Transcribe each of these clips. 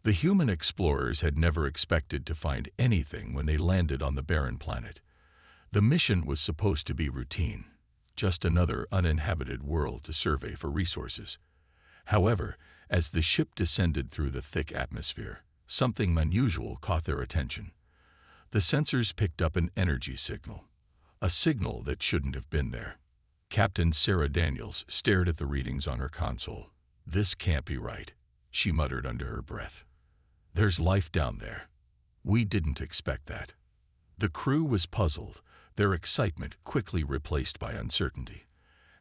The human explorers had never expected to find anything when they landed on the barren planet. The mission was supposed to be routine, just another uninhabited world to survey for resources. However, as the ship descended through the thick atmosphere, something unusual caught their attention. The sensors picked up an energy signal, a signal that shouldn't have been there. Captain Sarah Daniels stared at the readings on her console. "This can't be right," she muttered under her breath. "There's life down there. We didn't expect that." The crew was puzzled, their excitement quickly replaced by uncertainty.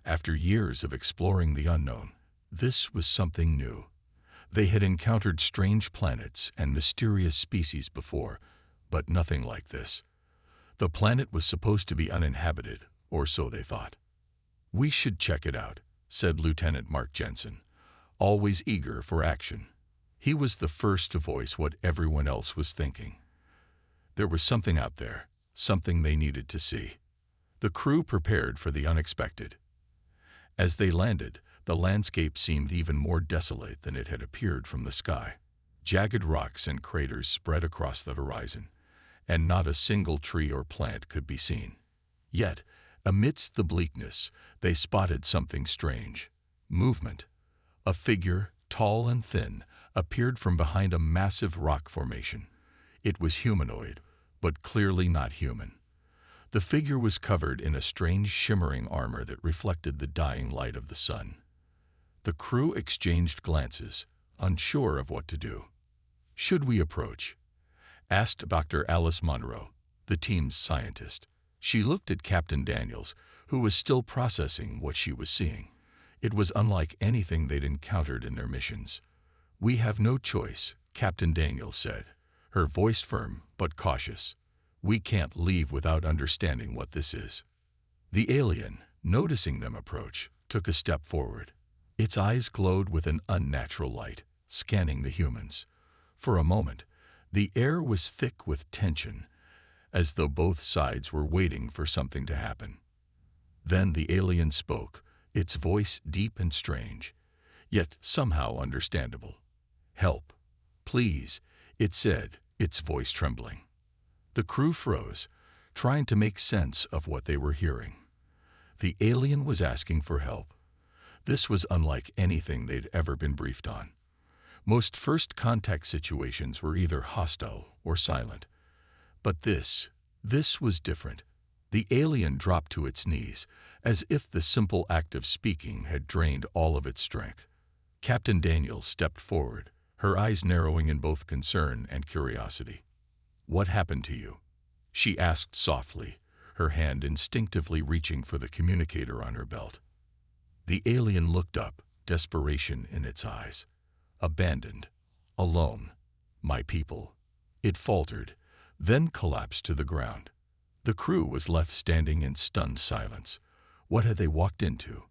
After years of exploring the unknown, this was something new. They had encountered strange planets and mysterious species before, but nothing like this. The planet was supposed to be uninhabited, or so they thought. "We should check it out," said Lieutenant Mark Jensen, always eager for action. He was the first to voice what everyone else was thinking. There was something out there, something they needed to see. The crew prepared for the unexpected. As they landed, the landscape seemed even more desolate than it had appeared from the sky. Jagged rocks and craters spread across the horizon, and not a single tree or plant could be seen. Yet, amidst the bleakness, they spotted something strange. Movement. A figure, tall and thin, appeared from behind a massive rock formation. It was humanoid, but clearly not human. The figure was covered in a strange shimmering armor that reflected the dying light of the sun. The crew exchanged glances, unsure of what to do. "Should we approach?" asked Dr. Alice Monroe, the team's scientist. She looked at Captain Daniels, who was still processing what she was seeing. It was unlike anything they'd encountered in their missions. "We have no choice," Captain Daniels said, her voice firm but cautious. "We can't leave without understanding what this is." The alien, noticing them approach, took a step forward. Its eyes glowed with an unnatural light, scanning the humans. For a moment, the air was thick with tension, as though both sides were waiting for something to happen. Then the alien spoke, its voice deep and strange, yet somehow understandable. "Help, please," it said, its voice trembling. The crew froze, trying to make sense of what they were hearing. The alien was asking for help. This was unlike anything they'd ever been briefed on. Most first contact situations were either hostile or silent. But this was different. The alien dropped to its knees, as if the simple act of speaking had drained all of its strength. Captain Daniels stepped forward, her eyes narrowing in both concern and curiosity. "What happened to you?" she asked softly, her hand instinctively reaching for the communicator on her belt. The alien looked up, desperation in its eyes. "Abandoned. Alone. My people." It faltered, then collapsed to the ground. The crew was left standing in stunned silence. What had they walked into?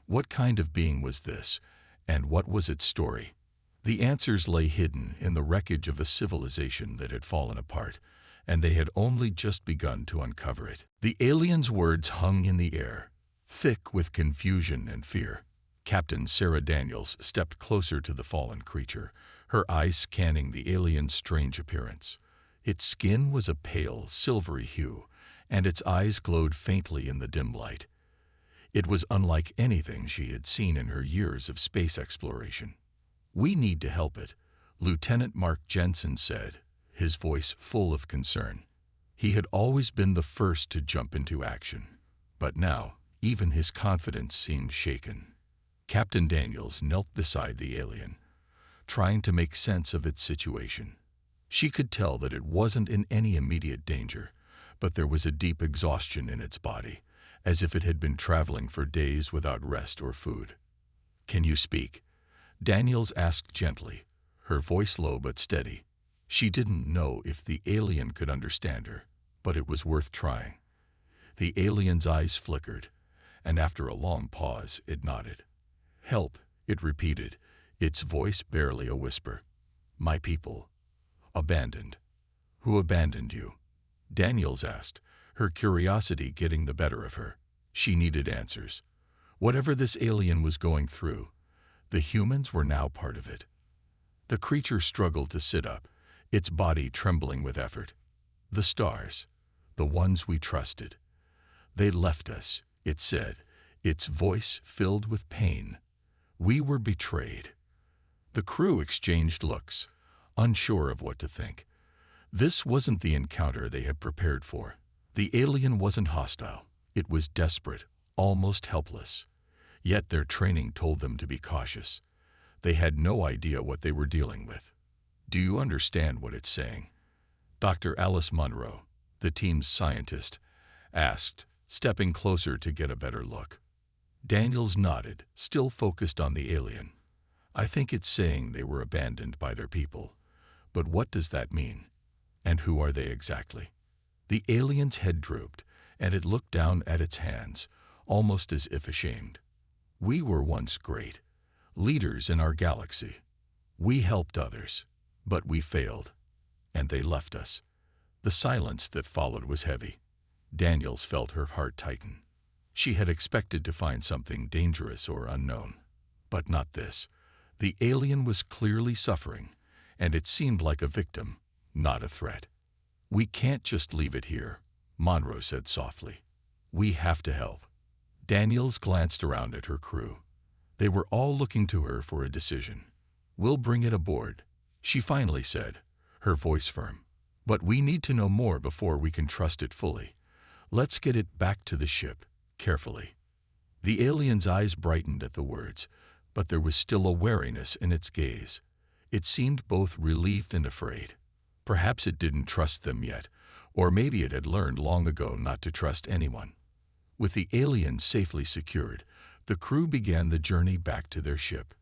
What kind of being was this, and what was its story? The answers lay hidden in the wreckage of a civilization that had fallen apart, and they had only just begun to uncover it. The alien's words hung in the air, thick with confusion and fear. Captain Sarah Daniels stepped closer to the fallen creature, her eyes scanning the alien's strange appearance. Its skin was a pale, silvery hue, and its eyes glowed faintly in the dim light. It was unlike anything she had seen in her years of space exploration. "We need to help it," Lieutenant Mark Jensen said, his voice full of concern. He had always been the first to jump into action, but now even his confidence seemed shaken. Captain Daniels knelt beside the alien, trying to make sense of its situation. She could tell that it wasn't in any immediate danger, but there was a deep exhaustion in its body, as if it had been traveling for days without rest or food. "Can you speak?" Daniels asked gently, her voice low but steady. She didn't know if the alien could understand her, but it was worth trying. The alien's eyes flickered, and after a long pause, it nodded. "Help," it repeated, its voice barely a whisper. "My people. Abandoned." "Who abandoned you?" Daniels asked, her curiosity getting the better of her. She needed answers. Whatever this alien was going through, the humans were now part of it. The creature struggled to sit up, its body trembling with effort. The stars, the ones we trusted. They left us, it said, its voice filled with pain. We were betrayed. The crew exchanged looks, unsure of what to think. This wasn't the encounter they had prepared for. The alien wasn't hostile. It was desperate, almost helpless. Yet their training told them to be cautious. They had no idea what they were dealing with. Do you understand what it's saying? Dr. Alice Munro, the team's scientist, asked, stepping closer to get a better look. Daniels nodded, still focused on the alien. I think it's saying they were abandoned by their people. But what does that mean? And who are they exactly? The alien's head drooped, and it looked down at its hands, almost as if ashamed. We were once great, leaders in our galaxy. We helped others, but we failed, and they left us. The silence that followed was heavy. Daniels felt her heart tighten. She had expected to find something dangerous or unknown, but not this. The alien was clearly suffering, and it seemed like a victim, not a threat. We can't just leave it here, Monroe said softly. We have to help. Daniels glanced around at her crew. They were all looking to her for a decision. We'll bring it aboard, she finally said, her voice firm. But we need to know more before we can trust it fully. Let's get it back to the ship, carefully. The alien's eyes brightened at the words, but there was still a wariness in its gaze. It seemed both relieved and afraid. Perhaps it didn't trust them yet, or maybe it had learned long ago not to trust anyone. With the alien safely secured, the crew began the journey back to their ship.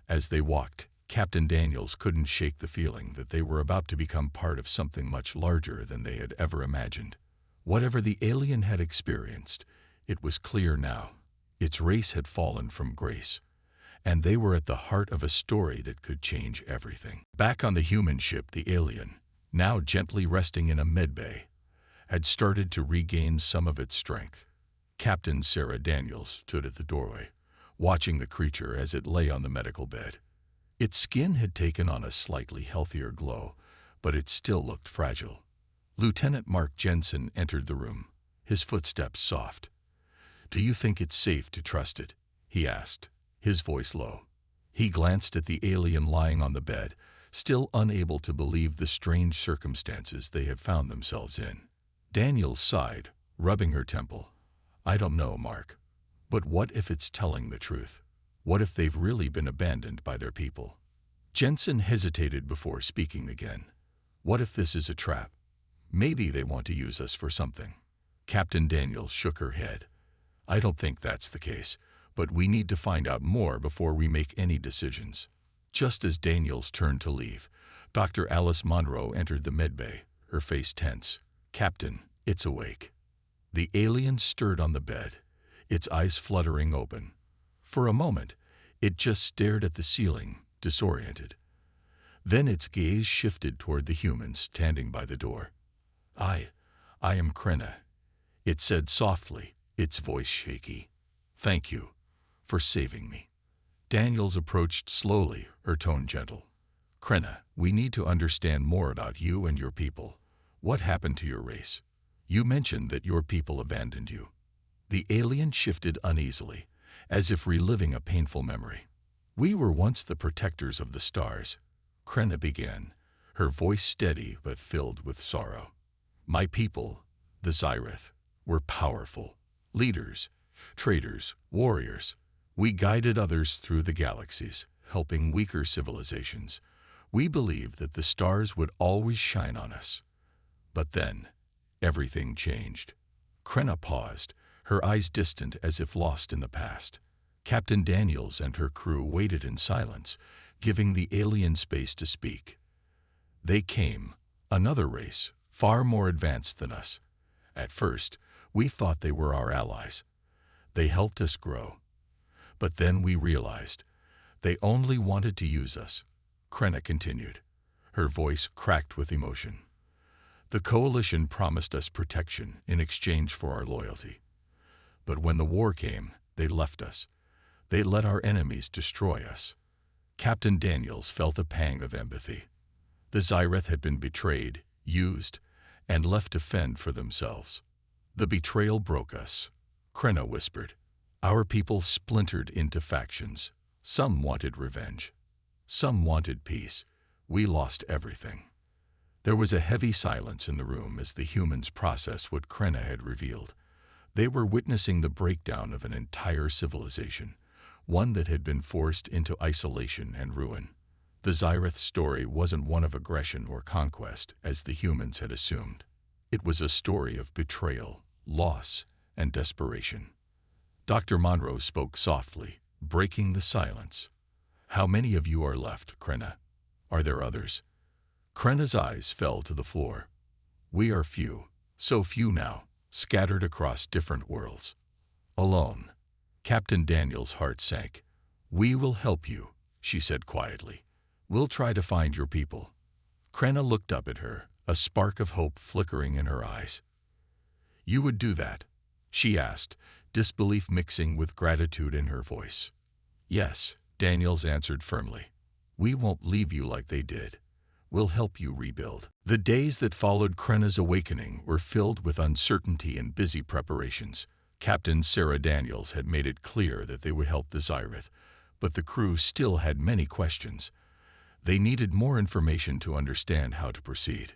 As they walked, Captain Daniels couldn't shake the feeling that they were about to become part of something much larger than they had ever imagined. Whatever the alien had experienced, it was clear now. Its race had fallen from grace, and they were at the heart of a story that could change everything. Back on the human ship, the alien, now gently resting in a medbay, had started to regain some of its strength. Captain Sarah Daniels stood at the doorway, watching the creature as it lay on the medical bed. Its skin had taken on a slightly healthier glow, but it still looked fragile. Lieutenant Mark Jensen entered the room, his footsteps soft. "Do you think it's safe to trust it?" he asked, his voice low. He glanced at the alien lying on the bed, still unable to believe the strange circumstances they had found themselves in. Daniels sighed, rubbing her temple. "I don't know, Mark. But what if it's telling the truth? What if they've really been abandoned by their people?" Jensen hesitated before speaking again. "What if this is a trap? Maybe they want to use us for something." Captain Daniels shook her head. "I don't think that's the case, but we need to find out more before we make any decisions." Just as Daniels turned to leave, Dr. Alice Monroe entered the medbay, her face tense. "Captain, it's awake." The alien stirred on the bed, its eyes fluttering open. For a moment, it just stared at the ceiling, disoriented. Then its gaze shifted toward the humans standing by the door. I am Krenna," it said softly, its voice shaky. "Thank you for saving me." Daniels approached slowly, her tone gentle. "Krenna, we need to understand more about you and your people. What happened to your race? You mentioned that your people abandoned you." The alien shifted uneasily, as if reliving a painful memory. "We were once the protectors of the stars," Krenna began, her voice steady but filled with sorrow. "My people, the Zyrith, were powerful. Leaders, traders, warriors. We guided others through the galaxies, helping weaker civilizations. We believed that the stars would always shine on us. But then, everything changed." Krenna paused, her eyes distant as if lost in the past. Captain Daniels and her crew waited in silence, giving the alien space to speak. "They came, another race, far more advanced than us. At first, we thought they were our allies. They helped us grow. But then we realized they only wanted to use us," Krenna continued, her voice cracked with emotion. "The coalition promised us protection in exchange for our loyalty. But when the war came, they left us. They let our enemies destroy us. Captain Daniels felt a pang of empathy. The Xyreth had been betrayed, used, and left to fend for themselves. The betrayal broke us, Krenna whispered. Our people splintered into factions. Some wanted revenge. Some wanted peace. We lost everything. There was a heavy silence in the room as the humans processed what Krenna had revealed. They were witnessing the breakdown of an entire civilization, one that had been forced into isolation and ruin. The Xyreth story wasn't one of aggression or conquest, as the humans had assumed. It was a story of betrayal, loss, and desperation. Dr. Monroe spoke softly, breaking the silence. How many of you are left, Krenna? Are there others? Krenna's eyes fell to the floor. We are few, so few now, scattered across different worlds. Alone. Captain Daniels' heart sank. We will help you, she said quietly. We'll try to find your people. Krenna looked up at her, a spark of hope flickering in her eyes. You would do that? She asked, disbelief mixing with gratitude in her voice. Yes, Daniels answered firmly. We won't leave you like they did. We'll help you rebuild. The days that followed Krenna's awakening were filled with uncertainty and busy preparations. Captain Sarah Daniels had made it clear that they would help the Xyreth, but the crew still had many questions. They needed more information to understand how to proceed.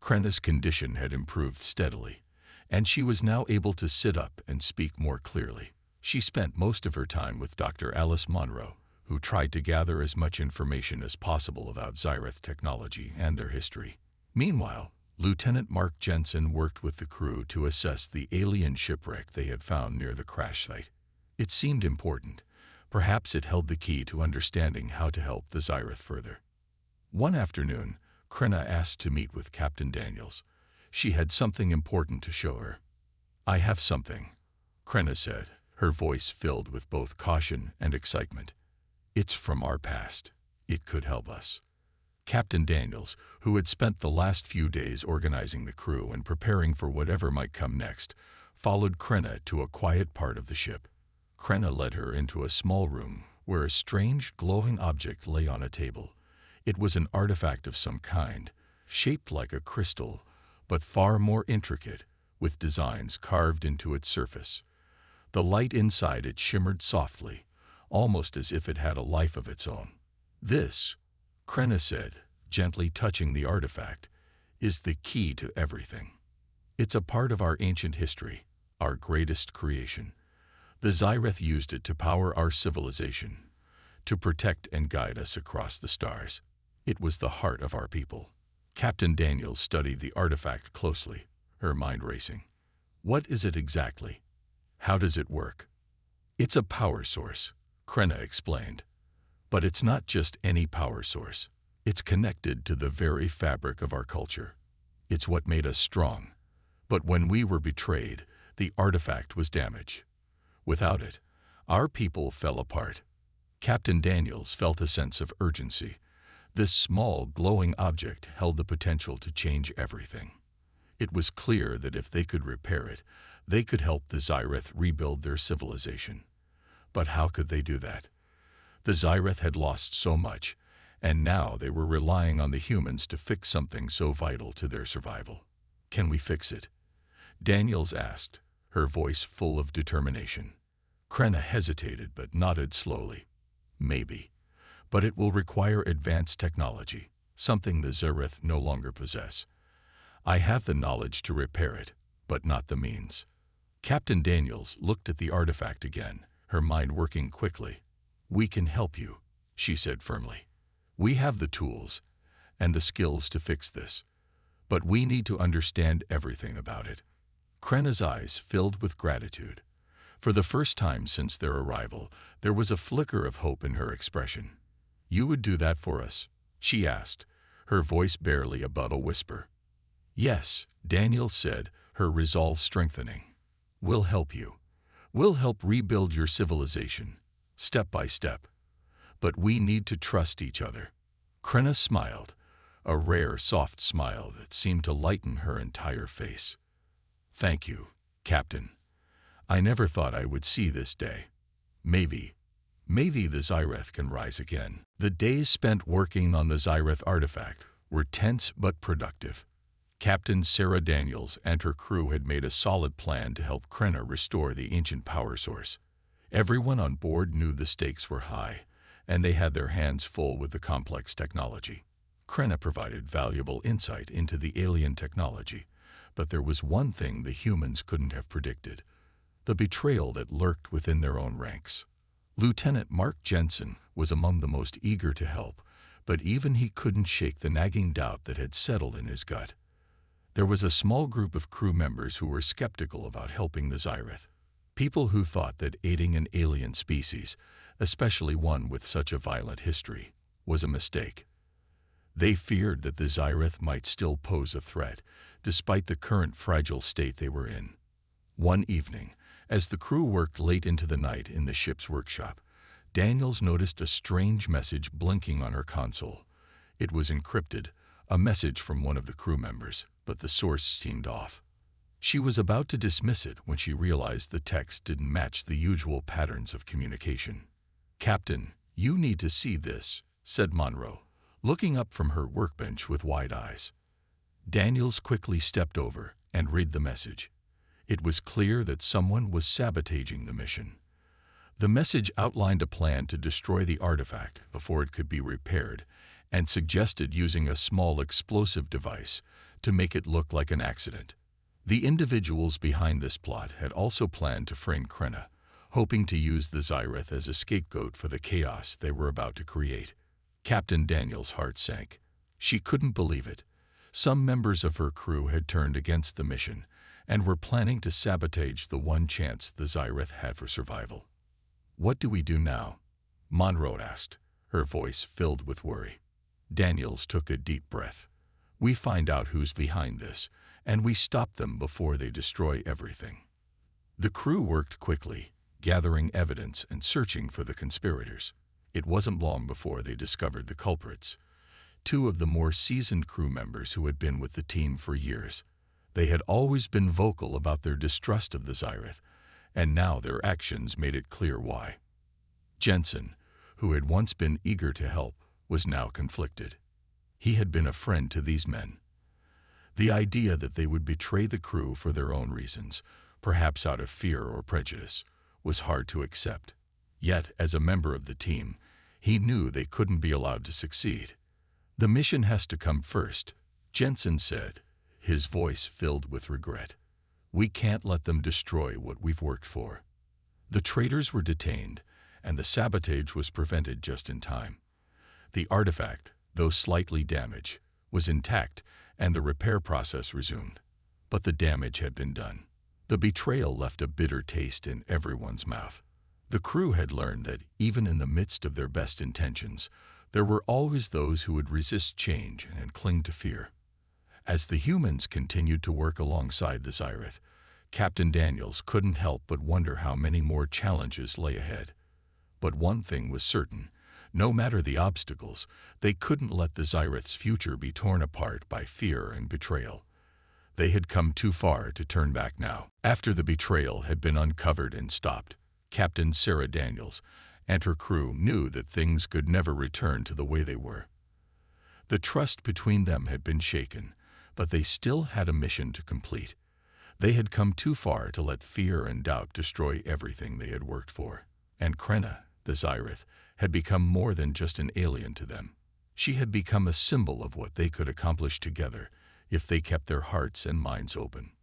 Krenna's condition had improved steadily, and she was now able to sit up and speak more clearly. She spent most of her time with Dr. Alice Monroe, who tried to gather as much information as possible about Xyreth technology and their history. Meanwhile, Lieutenant Mark Jensen worked with the crew to assess the alien shipwreck they had found near the crash site. It seemed important. Perhaps it held the key to understanding how to help the Xyreth further. One afternoon, Krenna asked to meet with Captain Daniels. She had something important to show her. I have something, Krenna said, her voice filled with both caution and excitement. It's from our past. It could help us. Captain Daniels, who had spent the last few days organizing the crew and preparing for whatever might come next, followed Krenna to a quiet part of the ship. Krenna led her into a small room where a strange, glowing object lay on a table. It was an artifact of some kind, shaped like a crystal, but far more intricate, with designs carved into its surface. The light inside it shimmered softly, almost as if it had a life of its own. This, Krenna said, gently touching the artifact, is the key to everything. It's a part of our ancient history, our greatest creation. The Xyreth used it to power our civilization, to protect and guide us across the stars. It was the heart of our people. Captain Daniels studied the artifact closely, her mind racing. What is it exactly? How does it work? It's a power source, Krenna explained. But it's not just any power source. It's connected to the very fabric of our culture. It's what made us strong. But when we were betrayed, the artifact was damaged. Without it, our people fell apart. Captain Daniels felt a sense of urgency. This small, glowing object held the potential to change everything. It was clear that if they could repair it, they could help the Xyreth rebuild their civilization. But how could they do that? The Xyreth had lost so much, and now they were relying on the humans to fix something so vital to their survival. Can we fix it? Daniels asked, her voice full of determination. Krenna hesitated but nodded slowly. Maybe. But it will require advanced technology, something the Xyreth no longer possess. I have the knowledge to repair it, but not the means. Captain Daniels looked at the artifact again, her mind working quickly. We can help you, she said firmly. We have the tools and the skills to fix this, but we need to understand everything about it. Krenna's eyes filled with gratitude. For the first time since their arrival, there was a flicker of hope in her expression. You would do that for us? She asked, her voice barely above a whisper. Yes, Daniel said, her resolve strengthening. We'll help you. We'll help rebuild your civilization, step by step. But we need to trust each other. Krenna smiled, a rare, soft smile that seemed to lighten her entire face. Thank you, Captain. I never thought I would see this day. Maybe Maybe the Xyreth can rise again. The days spent working on the Xyreth artifact were tense but productive. Captain Sarah Daniels and her crew had made a solid plan to help Krenna restore the ancient power source. Everyone on board knew the stakes were high, and they had their hands full with the complex technology. Krenna provided valuable insight into the alien technology, but there was one thing the humans couldn't have predicted: the betrayal that lurked within their own ranks. Lieutenant Mark Jensen was among the most eager to help, but even he couldn't shake the nagging doubt that had settled in his gut. There was a small group of crew members who were skeptical about helping the Xyreth. People who thought that aiding an alien species, especially one with such a violent history, was a mistake. They feared that the Xyreth might still pose a threat, despite the current fragile state they were in. One evening, as the crew worked late into the night in the ship's workshop, Daniels noticed a strange message blinking on her console. It was encrypted, a message from one of the crew members, but the source seemed off. She was about to dismiss it when she realized the text didn't match the usual patterns of communication. "Captain, you need to see this," said Monroe, looking up from her workbench with wide eyes. Daniels quickly stepped over and read the message. It was clear that someone was sabotaging the mission. The message outlined a plan to destroy the artifact before it could be repaired, and suggested using a small explosive device to make it look like an accident. The individuals behind this plot had also planned to frame Krenna, hoping to use the Xyreth as a scapegoat for the chaos they were about to create. Captain Daniels' heart sank. She couldn't believe it. Some members of her crew had turned against the mission and were planning to sabotage the one chance the Xyreth had for survival. "What do we do now?" Monroe asked, her voice filled with worry. Daniels took a deep breath. "We find out who's behind this, and we stop them before they destroy everything." The crew worked quickly, gathering evidence and searching for the conspirators. It wasn't long before they discovered the culprits: two of the more seasoned crew members who had been with the team for years. They had always been vocal about their distrust of the Xyreth, and now their actions made it clear why. Jensen, who had once been eager to help, was now conflicted. He had been a friend to these men. The idea that they would betray the crew for their own reasons, perhaps out of fear or prejudice, was hard to accept. Yet, as a member of the team, he knew they couldn't be allowed to succeed. "The mission has to come first," Jensen said, his voice filled with regret. "We can't let them destroy what we've worked for." The traitors were detained, and the sabotage was prevented just in time. The artifact, though slightly damaged, was intact, and the repair process resumed. But the damage had been done. The betrayal left a bitter taste in everyone's mouth. The crew had learned that even in the midst of their best intentions, there were always those who would resist change and cling to fear. As the humans continued to work alongside the Xyreth, Captain Daniels couldn't help but wonder how many more challenges lay ahead. But one thing was certain: no matter the obstacles, they couldn't let the Xyreth's future be torn apart by fear and betrayal. They had come too far to turn back now. After the betrayal had been uncovered and stopped, Captain Sarah Daniels and her crew knew that things could never return to the way they were. The trust between them had been shaken, but they still had a mission to complete. They had come too far to let fear and doubt destroy everything they had worked for. And Krenna, the Xyreth, had become more than just an alien to them. She had become a symbol of what they could accomplish together if they kept their hearts and minds open.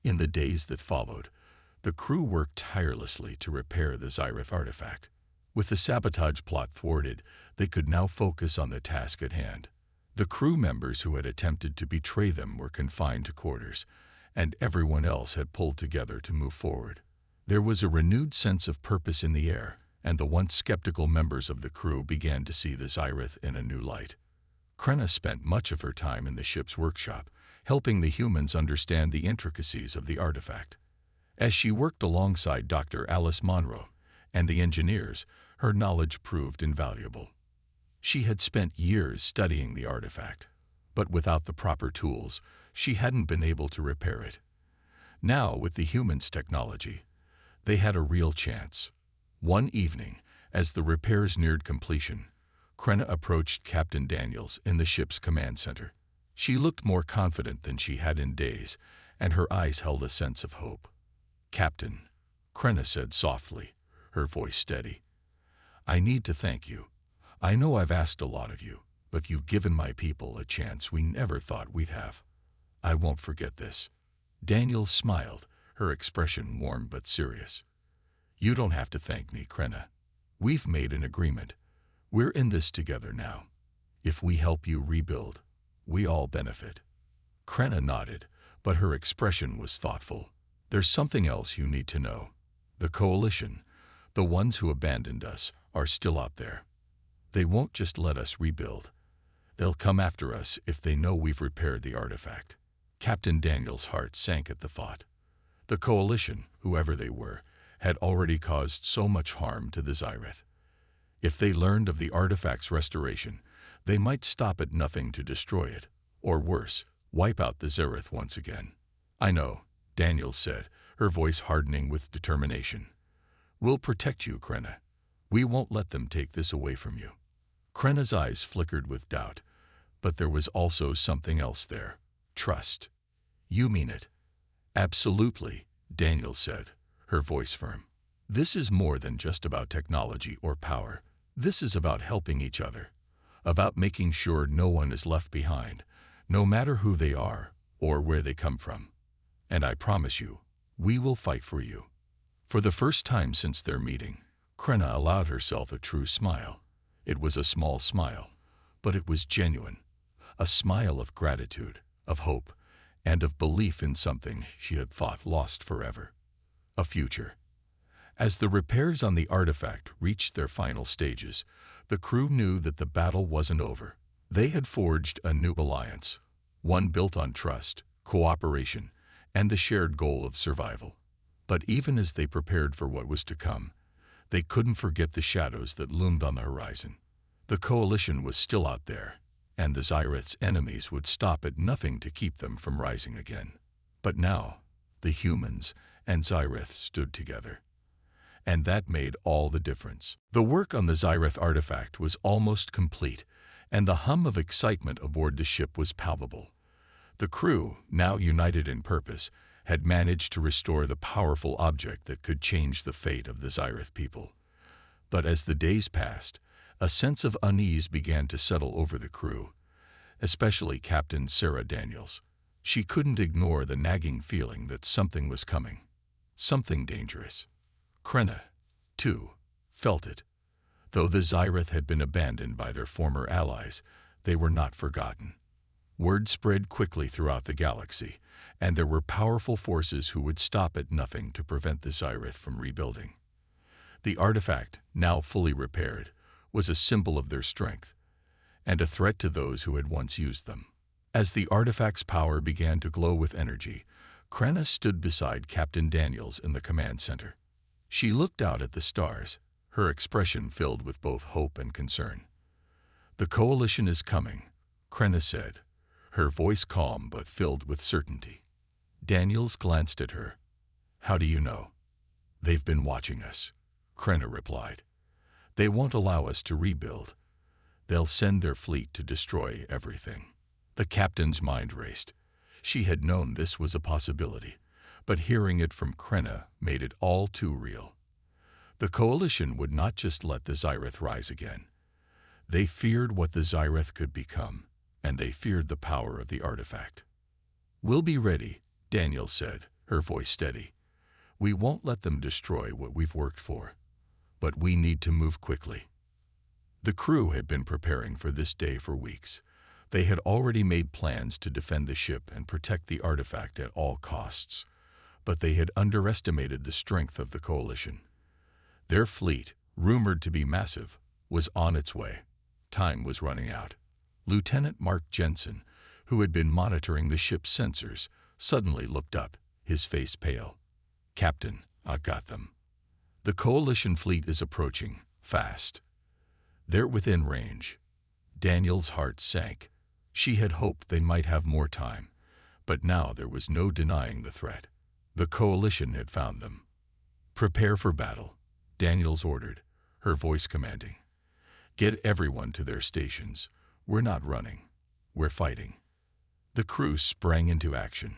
In the days that followed, the crew worked tirelessly to repair the Xyreth artifact. With the sabotage plot thwarted, they could now focus on the task at hand. The crew members who had attempted to betray them were confined to quarters, and everyone else had pulled together to move forward. There was a renewed sense of purpose in the air, and the once skeptical members of the crew began to see the Xyreth in a new light. Krenna spent much of her time in the ship's workshop, helping the humans understand the intricacies of the artifact. As she worked alongside Dr. Alice Monroe and the engineers, her knowledge proved invaluable. She had spent years studying the artifact, but without the proper tools, she hadn't been able to repair it. Now, with the humans' technology, they had a real chance. One evening, As the repairs neared completion, Krenna approached Captain Daniels in the ship's command center. She looked more confident than she had in days, and her eyes held a sense of hope. "Captain," Krenna said softly, her voice steady, "I need to thank you. I know I've asked a lot of you, but you've given my people a chance we never thought we'd have. I won't forget this." Daniels smiled, her expression warm but serious. "You don't have to thank me, Krenna. We've made an agreement. We're in this together now. If we help you rebuild, we all benefit." Krenna nodded, but her expression was thoughtful. "There's something else you need to know. The Coalition, the ones who abandoned us, are still out there. They won't just let us rebuild. They'll come after us if they know we've repaired the artifact." Captain Daniels' heart sank at the thought. The Coalition, whoever they were, had already caused so much harm to the Zyreth. If they learned of the artifact's restoration, they might stop at nothing to destroy it, or worse, wipe out the Zyreth once again. "I know," Daniels said, her voice hardening with determination. "We'll protect you, Krenna. We won't let them take this away from you." Krenna's eyes flickered with doubt, but there was also something else there. Trust. "You mean it?" "Absolutely," Daniels said, her voice firm. "This is more than just about technology or power. This is about helping each other, about making sure no one is left behind, no matter who they are or where they come from. And I promise you, we will fight for you." For the first time since their meeting, Krenna allowed herself a true smile. It was a small smile, but it was genuine. A smile of gratitude, of hope, and of belief in something she had thought lost forever. A future. As the repairs on the artifact reached their final stages, the crew knew that the battle wasn't over. They had forged a new alliance, one built on trust, cooperation, and the shared goal of survival. But even as they prepared for what was to come, they couldn't forget the shadows that loomed on the horizon. The Coalition was still out there, and the Zyreth's enemies would stop at nothing to keep them from rising again. But now, the humans and Zyreth stood together. And that made all the difference. The work on the Zyreth artifact was almost complete, and the hum of excitement aboard the ship was palpable. The crew, now united in purpose, had managed to restore the powerful object that could change the fate of the Zyreth people. But as the days passed, a sense of unease began to settle over the crew, especially Captain Sarah Daniels. She couldn't ignore the nagging feeling that something was coming, something dangerous. Krenna, too, felt it. Though the Zyreth had been abandoned by their former allies, they were not forgotten. Word spread quickly throughout the galaxy, and there were powerful forces who would stop at nothing to prevent the Zyreth from rebuilding. The artifact, now fully repaired, was a symbol of their strength, and a threat to those who had once used them. As the artifact's power began to glow with energy, Krenna stood beside Captain Daniels in the command center. She looked out at the stars, her expression filled with both hope and concern. "The Coalition is coming," Krenna said, her voice calm but filled with certainty. Daniels glanced at her. "How do you know?" "They've been watching us," Krenna replied. "They won't allow us to rebuild. They'll send their fleet to destroy everything." The captain's mind raced. She had known this was a possibility, but hearing it from Krenna made it all too real. The Coalition would not just let the Zyreth rise again. They feared what the Zyreth could become, and they feared the power of the artifact. "We'll be ready," Daniel said, her voice steady. "We won't let them destroy what we've worked for. But we need to move quickly." The crew had been preparing for this day for weeks. They had already made plans to defend the ship and protect the artifact at all costs. But they had underestimated the strength of the Coalition. Their fleet, rumored to be massive, was on its way. Time was running out. Lieutenant Mark Jensen, who had been monitoring the ship's sensors, suddenly looked up, his face pale. "Captain, I got them. The Coalition fleet is approaching, fast. They're within range." Daniel's heart sank. She had hoped they might have more time, but now there was no denying the threat. The Coalition had found them. "Prepare for battle," Daniels ordered, her voice commanding. "Get everyone to their stations. We're not running. We're fighting." The crew sprang into action.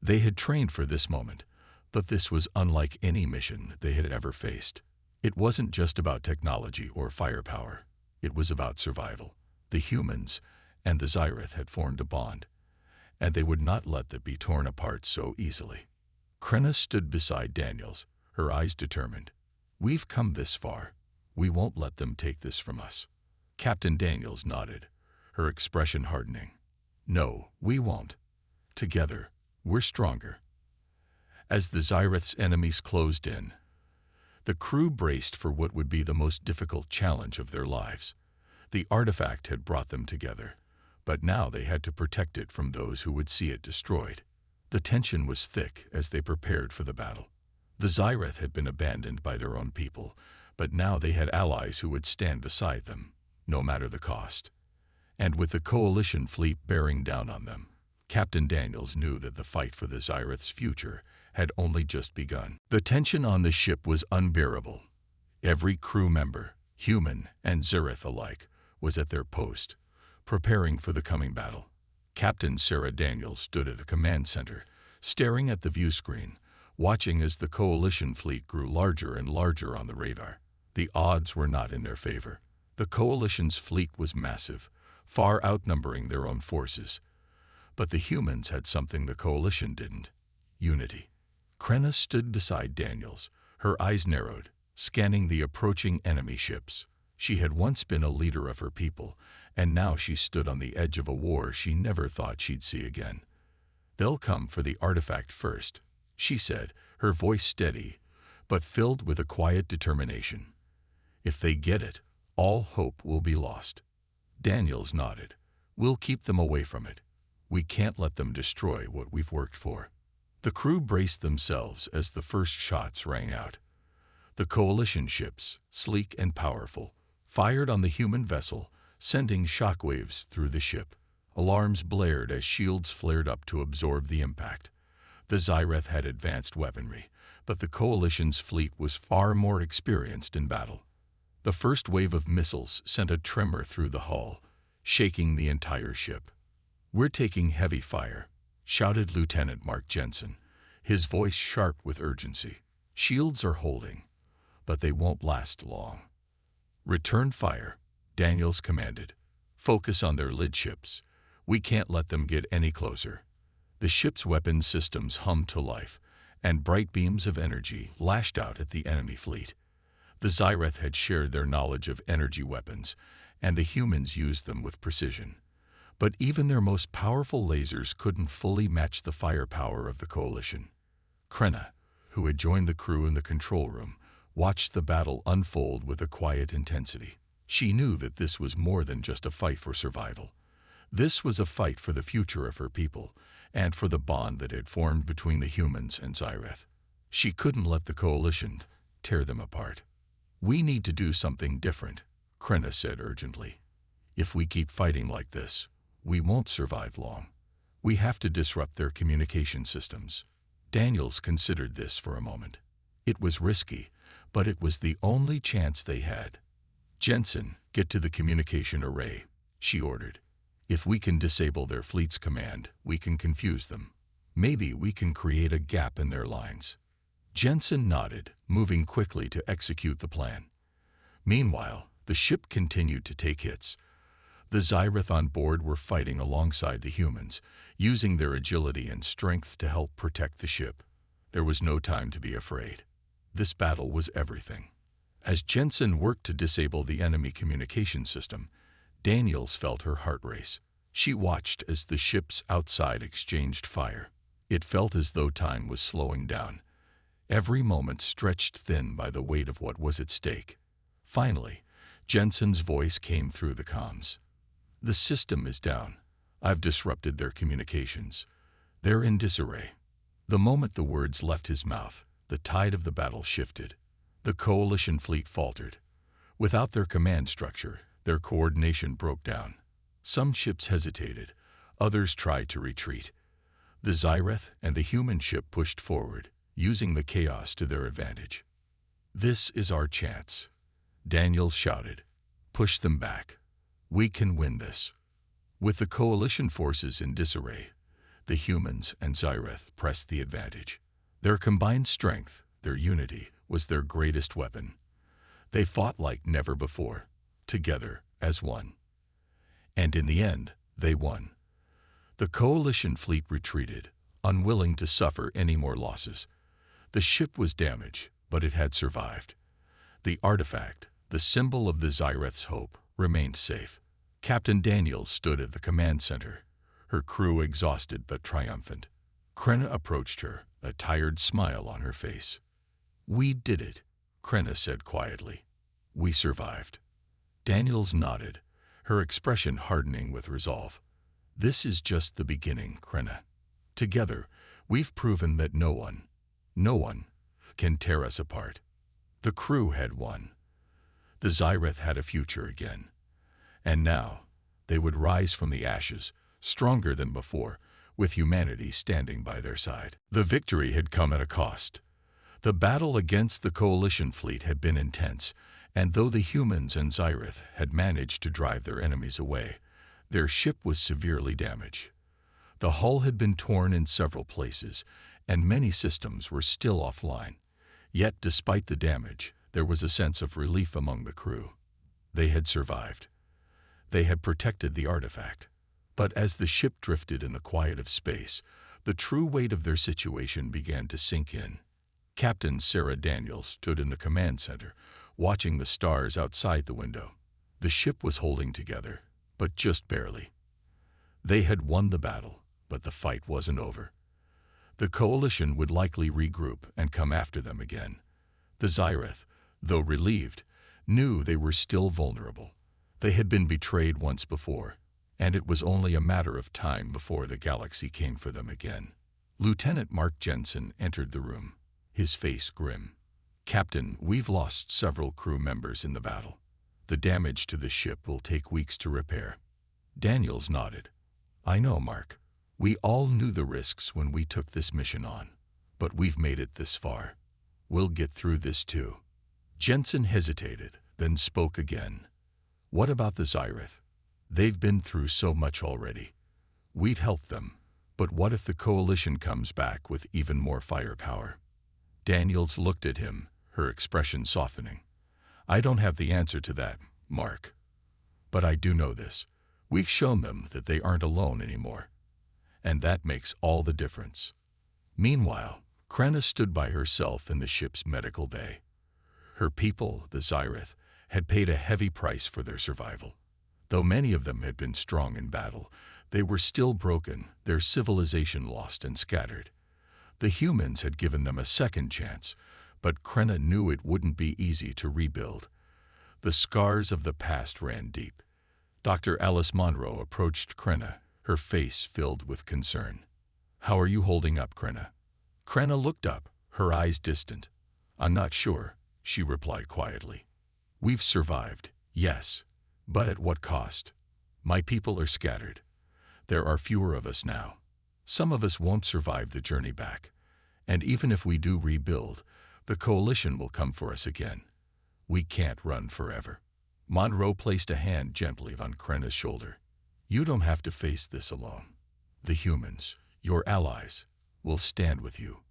They had trained for this moment, but this was unlike any mission that they had ever faced. It wasn't just about technology or firepower. It was about survival. The humans and the Xyrath had formed a bond, and they would not let that be torn apart so easily. Krenna stood beside Daniels, her eyes determined. "We've come this far. We won't let them take this from us." Captain Daniels nodded, her expression hardening. "No, we won't. Together, we're stronger." As the Xyrath's enemies closed in, the crew braced for what would be the most difficult challenge of their lives. The artifact had brought them together, but now they had to protect it from those who would see it destroyed. The tension was thick as they prepared for the battle. The Xyrath had been abandoned by their own people, but now they had allies who would stand beside them, no matter the cost. And with the Coalition fleet bearing down on them, Captain Daniels knew that the fight for the Xyrath's future had only just begun. The tension on the ship was unbearable. Every crew member, human and Xyrath alike, was at their post, preparing for the coming battle. Captain Sarah Daniels stood at the command center, staring at the view screen, watching as the Coalition fleet grew larger and larger on the radar. The odds were not in their favor. The Coalition's fleet was massive, far outnumbering their own forces. But the humans had something the Coalition didn't: unity. Krenna stood beside Daniels, her eyes narrowed, scanning the approaching enemy ships. She had once been a leader of her people, and now she stood on the edge of a war she never thought she'd see again. "They'll come for the artifact first," she said, her voice steady, but filled with a quiet determination. "If they get it, all hope will be lost." Daniels nodded. "We'll keep them away from it. We can't let them destroy what we've worked for." The crew braced themselves as the first shots rang out. The Coalition ships, sleek and powerful, fired on the human vessel, sending shockwaves through the ship. Alarms blared as shields flared up to absorb the impact. The Xyrath had advanced weaponry, but the Coalition's fleet was far more experienced in battle. The first wave of missiles sent a tremor through the hull, shaking the entire ship. "We're taking heavy fire," shouted Lieutenant Mark Jensen, his voice sharp with urgency. "Shields are holding, but they won't last long." "Return fire," Daniels commanded. "Focus on their lid ships. We can't let them get any closer." The ship's weapon systems hummed to life, and bright beams of energy lashed out at the enemy fleet. The Xyrath had shared their knowledge of energy weapons, and the humans used them with precision. But even their most powerful lasers couldn't fully match the firepower of the Coalition. Krenna, who had joined the crew in the control room, watched the battle unfold with a quiet intensity. She knew that this was more than just a fight for survival. This was a fight for the future of her people, and for the bond that had formed between the humans and Xyrath. She couldn't let the Coalition tear them apart. "We need to do something different," Krenna said urgently. "If we keep fighting like this, we won't survive long. We have to disrupt their communication systems." Daniels considered this for a moment. It was risky, but it was the only chance they had. "Jensen, get to the communication array," she ordered. "If we can disable their fleet's command, we can confuse them. Maybe we can create a gap in their lines." Jensen nodded, moving quickly to execute the plan. Meanwhile, the ship continued to take hits. The Xyrath on board were fighting alongside the humans, using their agility and strength to help protect the ship. There was no time to be afraid. This battle was everything. As Jensen worked to disable the enemy communication system, Daniels felt her heart race. She watched as the ships outside exchanged fire. It felt as though time was slowing down, every moment stretched thin by the weight of what was at stake. Finally, Jensen's voice came through the comms. "The system is down. I've disrupted their communications. They're in disarray." The moment the words left his mouth, the tide of the battle shifted. The Coalition fleet faltered. Without their command structure, their coordination broke down. Some ships hesitated, others tried to retreat. The Xyrath and the human ship pushed forward, using the chaos to their advantage. "This is our chance." Daniels shouted. "Push them back. We can win this." With the coalition forces in disarray, the humans and Xyreth pressed the advantage. Their combined strength, their unity, was their greatest weapon. They fought like never before, together as one. And in the end, they won. The coalition fleet retreated, unwilling to suffer any more losses. The ship was damaged, but it had survived. The artifact, the symbol of the Xyreth's hope, remained safe. Captain Daniels stood at the command center, her crew exhausted but triumphant. Krenna approached her, a tired smile on her face. "We did it," Krenna said quietly. "We survived." Daniels nodded, her expression hardening with resolve. "This is just the beginning, Krenna. Together, we've proven that no one, can tear us apart." The crew had won. The Xyreth had a future again. And now, they would rise from the ashes, stronger than before, with humanity standing by their side. The victory had come at a cost. The battle against the coalition fleet had been intense, and though the humans and Xyreth had managed to drive their enemies away, their ship was severely damaged. The hull had been torn in several places, and many systems were still offline. Yet, despite the damage, there was a sense of relief among the crew. They had survived. They had protected the artifact. But as the ship drifted in the quiet of space, the true weight of their situation began to sink in. Captain Sarah Daniels stood in the command center, watching the stars outside the window. The ship was holding together, but just barely. They had won the battle, but the fight wasn't over. The coalition would likely regroup and come after them again. The Xyreth, though relieved, knew they were still vulnerable. They had been betrayed once before, and it was only a matter of time before the galaxy came for them again. Lieutenant Mark Jensen entered the room, his face grim. "Captain, we've lost several crew members in the battle. The damage to the ship will take weeks to repair." Daniels nodded. "I know, Mark. We all knew the risks when we took this mission on, but we've made it this far. We'll get through this too." Jensen hesitated, then spoke again. "What about the Xyreth? They've been through so much already. We've helped them, but what if the coalition comes back with even more firepower?" Daniels looked at him, her expression softening. "I don't have the answer to that, Mark. But I do know this. We've shown them that they aren't alone anymore. And that makes all the difference." Meanwhile, Krenna stood by herself in the ship's medical bay. Her people, the Xyreth, had paid a heavy price for their survival. Though many of them had been strong in battle, they were still broken, their civilization lost and scattered. The humans had given them a second chance, but Krenna knew it wouldn't be easy to rebuild. The scars of the past ran deep. Dr. Alice Monroe approached Krenna, her face filled with concern. "How are you holding up, Krenna?" Krenna looked up, her eyes distant. "I'm not sure," she replied quietly. "We've survived, yes, but at what cost? My people are scattered. There are fewer of us now. Some of us won't survive the journey back. And even if we do rebuild, the coalition will come for us again. We can't run forever." Monroe placed a hand gently on Krenna's shoulder. "You don't have to face this alone. The humans, your allies, will stand with you.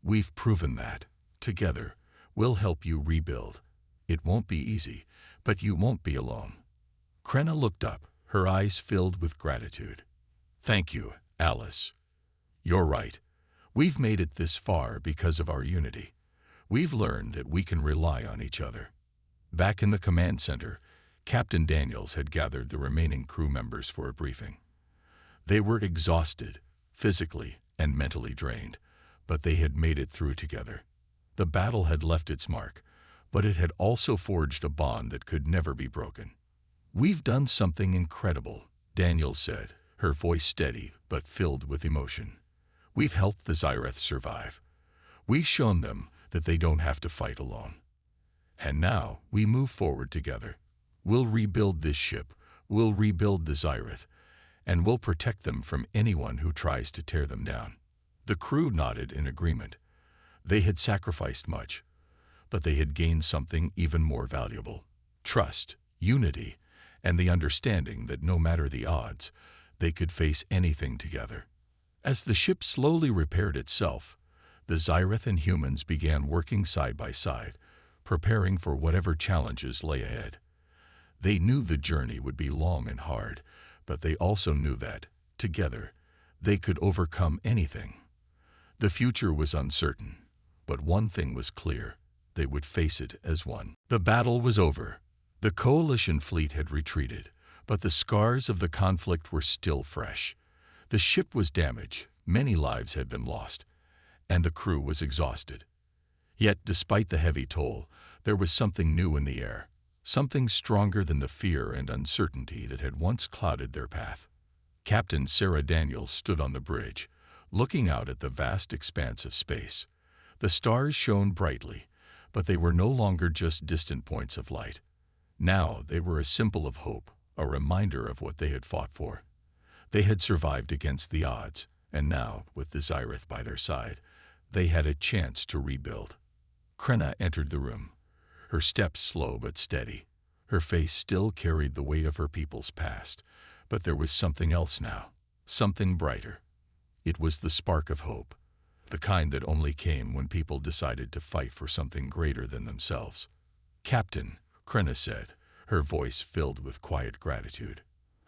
We've proven that. Together, we'll help you rebuild. It won't be easy, but you won't be alone." Krenna looked up, her eyes filled with gratitude. "Thank you, Alice. You're right. We've made it this far because of our unity. We've learned that we can rely on each other." Back in the command center, Captain Daniels had gathered the remaining crew members for a briefing. They were exhausted, physically and mentally drained, but they had made it through together. The battle had left its mark, but it had also forged a bond that could never be broken. "We've done something incredible," Daniels said, her voice steady but filled with emotion. "We've helped the Xyreth survive. We've shown them that they don't have to fight alone. And now we move forward together. We'll rebuild this ship, we'll rebuild the Xyreth, and we'll protect them from anyone who tries to tear them down." The crew nodded in agreement. They had sacrificed much, but they had gained something even more valuable. trust, unity, and the understanding that no matter the odds, they could face anything together. As the ship slowly repaired itself, the Xyrith and humans began working side by side, preparing for whatever challenges lay ahead. They knew the journey would be long and hard, but they also knew that, together, they could overcome anything. The future was uncertain, but one thing was clear: they would face it as one. The battle was over. The coalition fleet had retreated, but the scars of the conflict were still fresh. The ship was damaged, many lives had been lost, and the crew was exhausted. Yet, despite the heavy toll, there was something new in the air, something stronger than the fear and uncertainty that had once clouded their path. Captain Sarah Daniels stood on the bridge, looking out at the vast expanse of space. The stars shone brightly, but they were no longer just distant points of light. Now they were a symbol of hope, a reminder of what they had fought for. They had survived against the odds, and now, with the Xyrith by their side, they had a chance to rebuild. Krenna entered the room, her steps slow but steady. Her face still carried the weight of her people's past, but there was something else now, something brighter. It was the spark of hope, the kind that only came when people decided to fight for something greater than themselves. "Captain," Krenna said, her voice filled with quiet gratitude,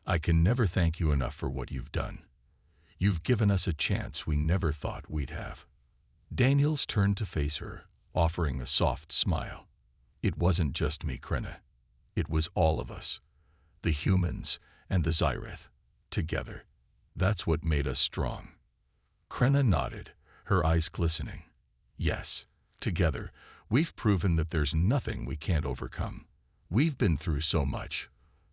"I can never thank you enough for what you've done. You've given us a chance we never thought we'd have." Daniels turned to face her, offering a soft smile. "It wasn't just me, Krenna. It was all of us. The humans and the Xyrith. Together. That's what made us strong." Krenna nodded, her eyes glistening. "Yes, together, we've proven that there's nothing we can't overcome. We've been through so much,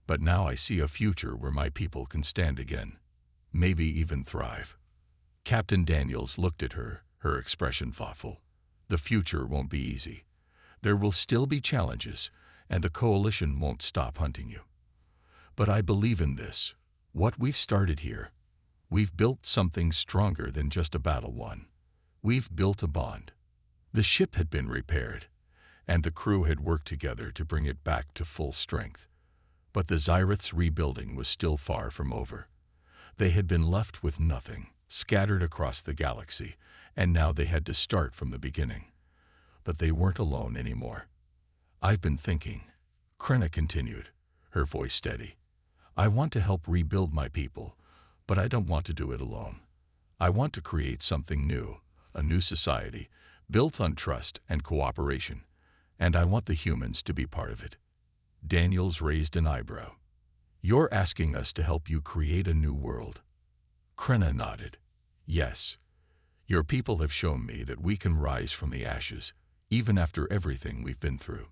but now I see a future where my people can stand again. Maybe even thrive." Captain Daniels looked at her, her expression thoughtful. "The future won't be easy. There will still be challenges, and the coalition won't stop hunting you. But I believe in this, what we've started here. We've built something stronger than just a battle won. We've built a bond." The ship had been repaired, and the crew had worked together to bring it back to full strength. But the Xyrith's rebuilding was still far from over. They had been left with nothing, scattered across the galaxy, and now they had to start from the beginning. But they weren't alone anymore. "I've been thinking," Krenna continued, her voice steady. "I want to help rebuild my people, but I don't want to do it alone. I want to create something new, a new society, built on trust and cooperation, and I want the humans to be part of it." Daniels raised an eyebrow. "You're asking us to help you create a new world?" Krenna nodded. "Yes. Your people have shown me that we can rise from the ashes, even after everything we've been through.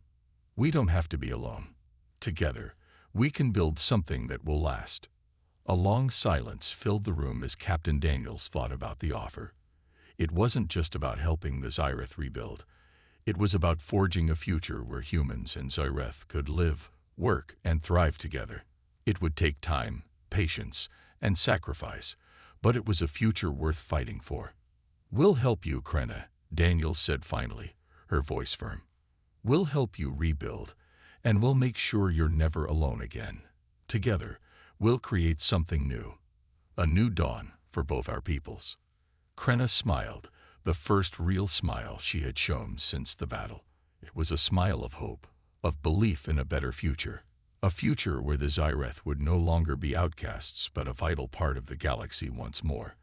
We don't have to be alone. Together, we can build something that will last." A long silence filled the room as Captain Daniels thought about the offer. It wasn't just about helping the Xyrith rebuild. It was about forging a future where humans and Xyrith could live, work, and thrive together. It would take time, patience, and sacrifice, but it was a future worth fighting for. "We'll help you, Krenna," Daniels said finally, her voice firm. "We'll help you rebuild, and we'll make sure you're never alone again. Together, we'll create something new, a new dawn for both our peoples." Krenna smiled, the first real smile she had shown since the battle. It was a smile of hope, of belief in a better future, a future where the Xyrith would no longer be outcasts but a vital part of the galaxy once more,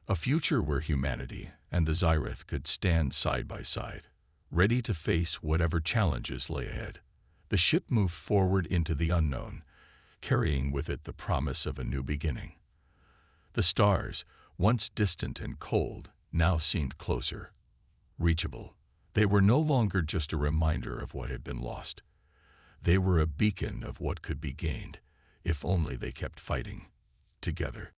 a future where humanity and the Xyrith could stand side by side, ready to face whatever challenges lay ahead. The ship moved forward into the unknown, carrying with it the promise of a new beginning. The stars, once distant and cold, now seemed closer, reachable. They were no longer just a reminder of what had been lost. They were a beacon of what could be gained, if only they kept fighting together.